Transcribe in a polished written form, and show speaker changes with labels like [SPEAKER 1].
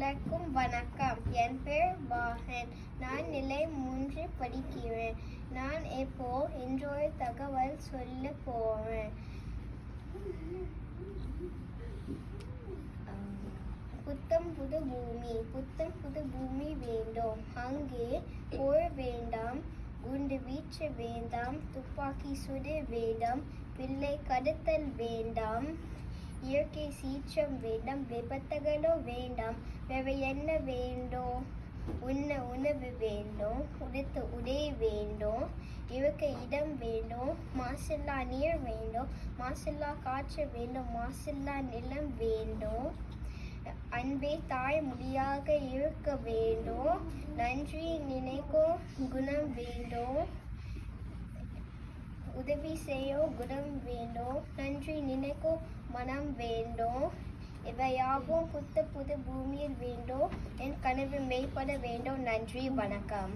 [SPEAKER 1] அனைவருக்கும் வணக்கம். என் பேர் பாஹன். நான் நிலை 3 படிக்கிறேன். நான் இப்போ இன்றொரு தகவல் சொல்ல போறேன். புத்தம் புது பூமி. புத்தம் புது பூமி வேண்டும். அங்கே போர் வேண்டாம், குண்டு வீச்சு வேண்டாம், துப்பாக்கி சுடு வேண்டாம், பிள்ளை கடத்தல் வேண்டாம், இயற்கை சீற்றம் வேண்டாம், விபத்துகளோ வேண்டாம். வேறு என்ன வேண்டும்? உண்ண உணவு வேண்டும், உடுத்த உடை வேண்டும், இருக்க இடம் வேண்டும், மாசில்லா நீர் வேண்டும், மாசில்லா காற்று வேண்டும், மாசில்லா நிலம் வேண்டும், அன்பே தாய் மொழியாக இருக்க வேண்டும், நன்றி நினைக்கும் குணம் வேண்டும், உதவி செய்யும் குணம் வேண்டும், நன்றி நினைக்கும் மனம் வேண்டும். இவையாவும் புது பூமியில் வேண்டும். என் கனவு மெய்ப்பட வேண்டும். நன்றி, வணக்கம்.